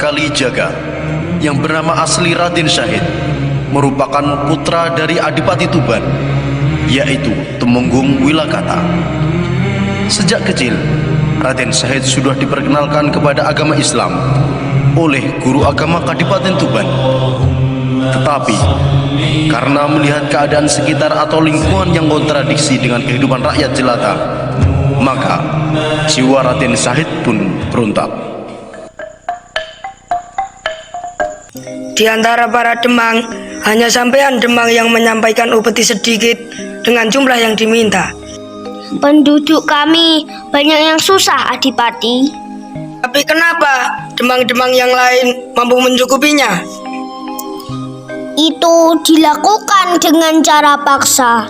Kalijaga yang bernama asli Raden Syahid merupakan putra dari Adipati Tuban, yaitu Temenggung Wilakata. Sejak kecil, Raden Syahid sudah diperkenalkan kepada agama Islam oleh guru agama Kadipaten Tuban. Tetapi karena melihat keadaan sekitar atau lingkungan yang kontradiksi dengan kehidupan rakyat jelata, maka jiwa Raden Syahid pun berontak. Di antara para demang, hanya sampean demang yang menyampaikan upeti sedikit dengan jumlah yang diminta. Penduduk kami banyak yang susah, Adipati. Tapi kenapa demang-demang yang lain mampu mencukupinya? Itu dilakukan dengan cara paksa.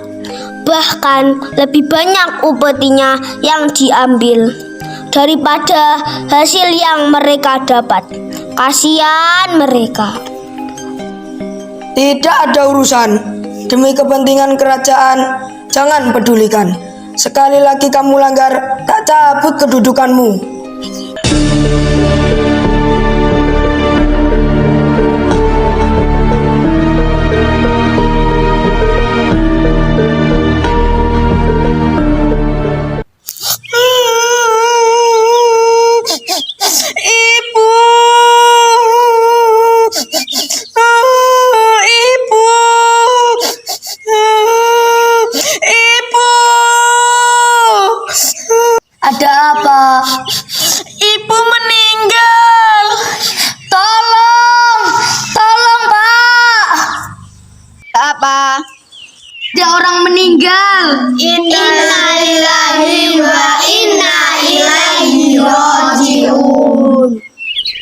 Bahkan lebih banyak upetinya yang diambil daripada hasil yang mereka dapat. Kasihan mereka. Tidak ada urusan. Demi kepentingan kerajaan, jangan pedulikan. Sekali lagi kamu langgar, tak cabut kedudukanmu. Ada apa? Ibu meninggal. Tolong, tolong Pak. Apa? Ada orang meninggal. Inna lillahi wa inna ilaihi raji'un.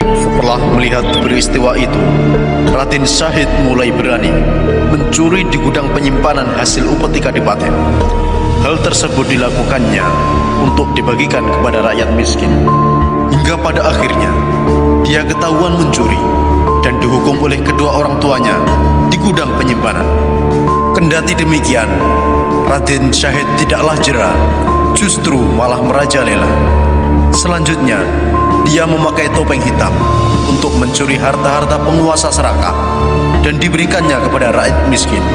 Setelah melihat peristiwa itu, Raden Syahid mulai berani mencuri di gudang penyimpanan hasil upeti Kadipaten. Hal tersebut dilakukannya untuk dibagikan kepada rakyat miskin. Hingga pada akhirnya dia ketahuan mencuri dan dihukum oleh kedua orang tuanya di gudang penyimpanan. Kendati demikian, Raden Syahid tidaklah jera, justru malah merajalela. Selanjutnya, dia memakai topeng hitam untuk mencuri harta-harta penguasa Serakah dan diberikannya kepada rakyat miskin.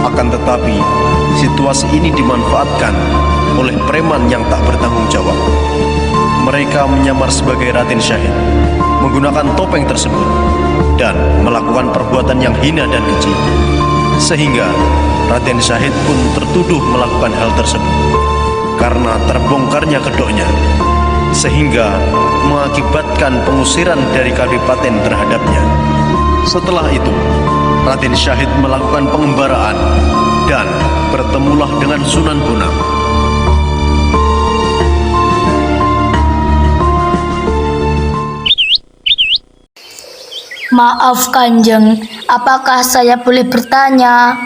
Akan tetapi, situasi ini dimanfaatkan oleh preman yang tak bertanggung jawab. Mereka menyamar sebagai Raden Syahid, menggunakan topeng tersebut dan melakukan perbuatan yang hina dan keji. Sehingga Raden Syahid pun tertuduh melakukan hal tersebut karena terbongkarnya kedoknya, sehingga mengakibatkan pengusiran dari Kadipaten terhadapnya. Setelah itu, Raden Syahid melakukan pengembaraan dan bertemulah dengan Sunan Bonang. Maaf Kanjeng, apakah saya boleh bertanya?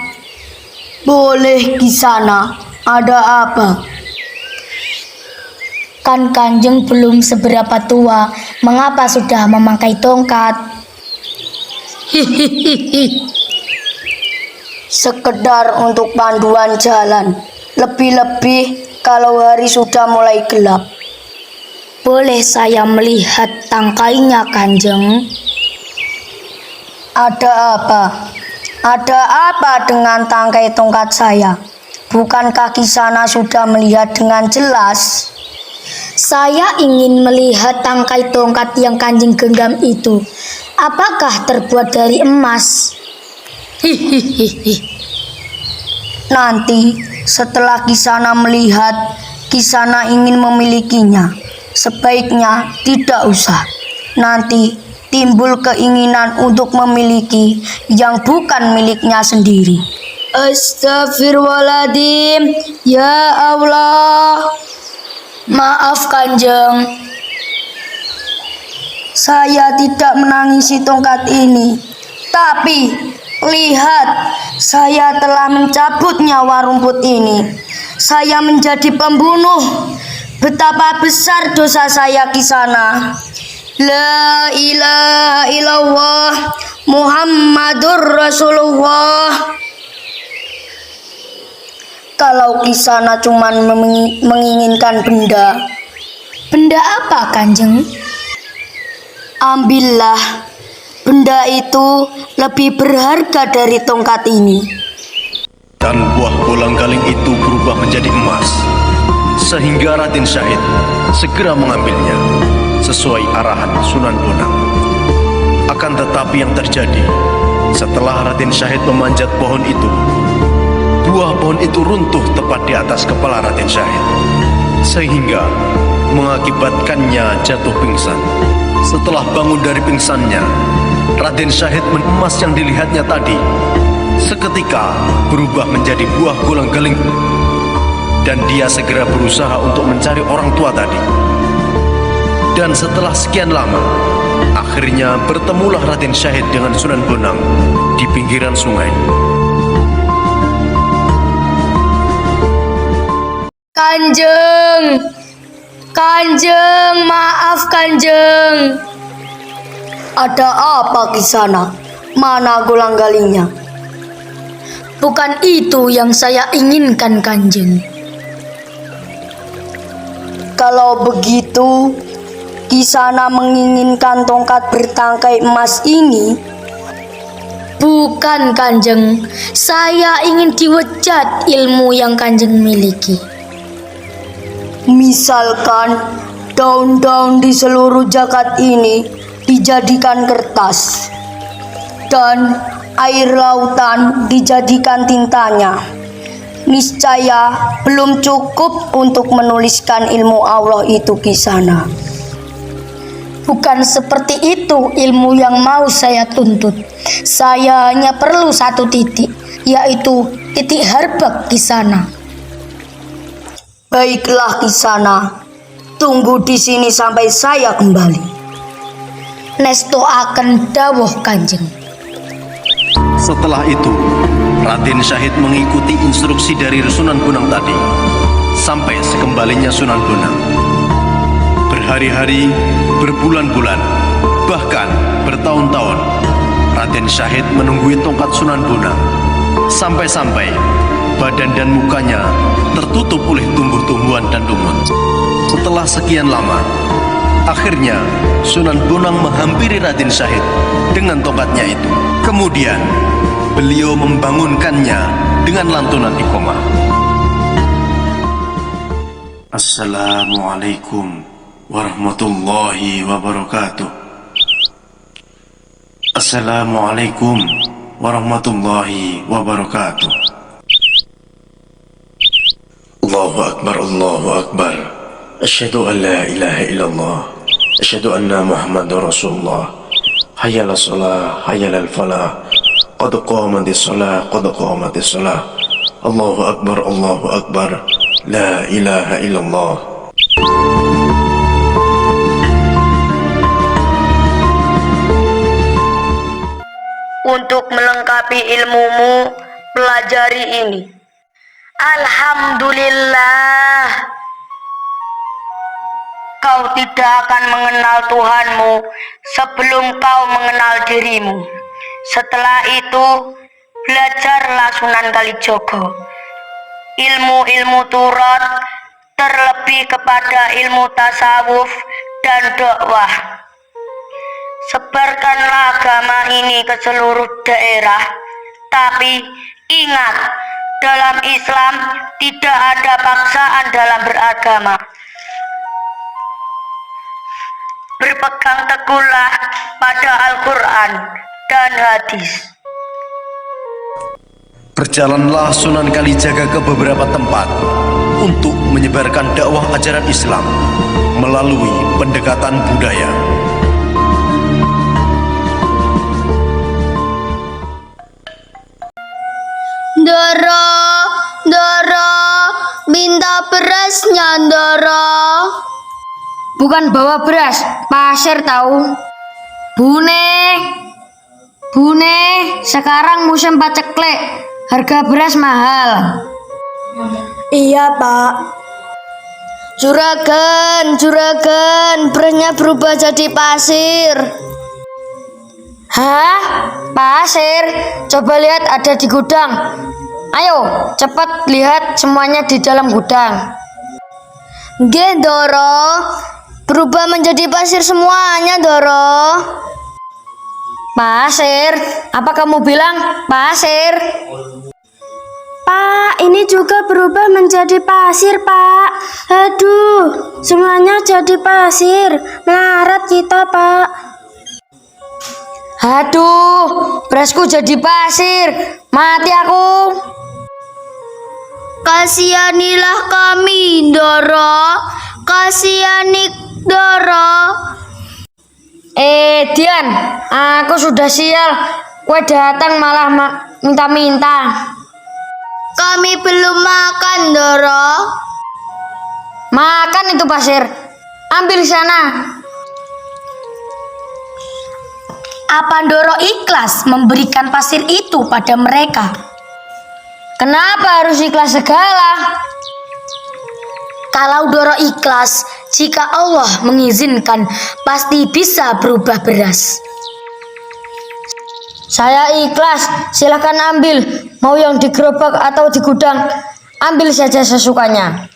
Boleh Kisana, ada apa? Kan Kanjeng belum seberapa tua, mengapa sudah memakai tongkat? Hihihi. Sekedar untuk panduan jalan, lebih-lebih kalau hari sudah mulai gelap. Boleh saya melihat tangkainya Kanjeng? Ada apa? Ada apa dengan tangkai tongkat saya? Bukankah Kisana sudah melihat dengan jelas? Saya ingin melihat tangkai tongkat yang Kanjeng genggam itu. Apakah terbuat dari emas? Hihihi. Nanti setelah Kisana melihat, Kisana ingin memilikinya. Sebaiknya tidak usah. Nanti timbul keinginan untuk memiliki yang bukan miliknya sendiri. Astagfirullahaladzim. Ya Allah. Maaf Kanjeng, saya tidak menangisi tongkat ini. Tapi lihat, saya telah mencabut nyawa rumput ini. Saya menjadi pembunuh. Betapa besar dosa saya Kisana. La ilaha illallah Muhammadur Rasulullah. Kalau Kisana cuma menginginkan benda. Benda apa Kanjeng? Ambillah, benda itu lebih berharga dari tongkat ini. Dan buah kolang-kaling itu berubah menjadi emas, sehingga Raden Syahid segera mengambilnya sesuai arahan Sunan Bonang. Akan tetapi yang terjadi setelah Raden Syahid memanjat pohon itu, buah pohon itu runtuh tepat di atas kepala Raden Syahid, sehingga mengakibatkannya jatuh pingsan. Setelah bangun dari pingsannya, Raden Syahid emas yang dilihatnya tadi seketika berubah menjadi buah kolang-kaling, dan dia segera berusaha untuk mencari orang tua tadi. Dan setelah sekian lama, akhirnya bertemulah Raden Syahid dengan Sunan Bonang di pinggiran sungai. Kanjeng, maaf Kanjeng. Ada apa Kisana? Mana kolang-kalingnya? Bukan itu yang saya inginkan Kanjeng. Kalau begitu, Kisana menginginkan tongkat bertangkai emas ini? Bukan Kanjeng, saya ingin diwejat ilmu yang Kanjeng miliki. Misalkan daun-daun di seluruh jagat ini dijadikan kertas dan air lautan dijadikan tintanya, niscaya belum cukup untuk menuliskan ilmu Allah itu Kisana. Bukan seperti itu ilmu yang mau saya tuntut. Saya hanya perlu satu titik, yaitu titik harbak Kisana. Baiklah Kisana, tunggu di sini sampai saya kembali. Nesto akan dawuh Kanjeng. Setelah itu, Raden Syahid mengikuti instruksi dari Sunan Bonang tadi sampai sekembalinya Sunan Bonang. Berhari-hari, berbulan-bulan, bahkan bertahun-tahun, Raden Syahid menunggui tongkat Sunan Bonang, sampai-sampai badan dan mukanya tertutup oleh tumbuh-tumbuhan dan lumut. Setelah sekian lama, akhirnya Sunan Bonang menghampiri Raden Syahid dengan tongkatnya itu. Kemudian beliau membangunkannya dengan lantunan iqamah. Assalamualaikum warahmatullahi wabarakatuh. Assalamualaikum warahmatullahi wabarakatuh. Allahu Akbar, Allahu Akbar. Asyhadu an la ilaha illallah. Asyhadu anna Muhammadar Rasulullah. Hayya 'alas shalah, hayya 'alal falah. Qad qamatis shalah, qad qamatis shalah. Allahu Akbar, Allahu Akbar. La ilaha illallah. Untuk melengkapi ilmumu, pelajari ini. Alhamdulillah, kau tidak akan mengenal Tuhanmu sebelum kau mengenal dirimu. Setelah itu, belajarlah Sunan Kalijogo, ilmu-ilmu turut, terlebih kepada ilmu tasawuf dan dakwah. Sebarkanlah agama ini ke seluruh daerah, tapi ingat, dalam Islam tidak ada paksaan dalam beragama. Berpegang teguhlah pada Al-Quran dan hadis. Berjalanlah Sunan Kalijaga ke beberapa tempat untuk menyebarkan dakwah ajaran Islam melalui pendekatan budaya. Doro, minta berasnya, Doro. Bukan bawa beras, pasir tahu. Bune, sekarang musim paceklik, harga beras mahal. Iya, Pak. Juragan, berasnya berubah jadi pasir. Hah? Pasir? Coba lihat ada di gudang. Ayo, cepat lihat semuanya di dalam gudang. Nggih, Doro. Berubah menjadi pasir semuanya, Doro. Pasir? Apa kamu bilang pasir? Pak, ini juga berubah menjadi pasir, Pak. Aduh, semuanya jadi pasir. Melarat kita, Pak. Aduh, berasku jadi pasir. Mati aku. Kasihanilah kami, Doro. Kasihani, Doro. Dian, aku sudah sial. Kue datang malah minta-minta. Kami belum makan, Doro. Makan itu pasir. Ambil sana. Apa Doro ikhlas memberikan pasir itu pada mereka? Kenapa harus ikhlas segala? Kalau Doro ikhlas, jika Allah mengizinkan, pasti bisa berubah beras. Saya ikhlas, silakan ambil. Mau yang di gerobak atau di gudang, ambil saja sesukanya.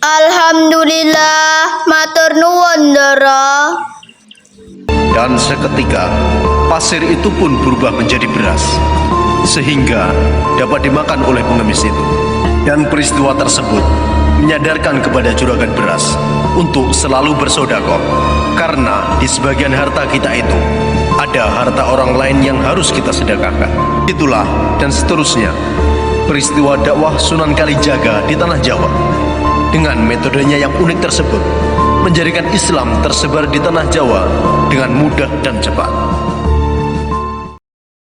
Alhamdulillah, matur nuwun, Doro. Dan seketika pasir itu pun berubah menjadi beras, sehingga dapat dimakan oleh pengemis itu. Dan peristiwa tersebut menyadarkan kepada juragan beras untuk selalu bersedekah, karena di sebagian harta kita itu ada harta orang lain yang harus kita sedekahkan. Itulah dan seterusnya peristiwa dakwah Sunan Kalijaga di tanah Jawa dengan metodenya yang unik tersebut menjadikan Islam tersebar di tanah Jawa dengan mudah dan cepat.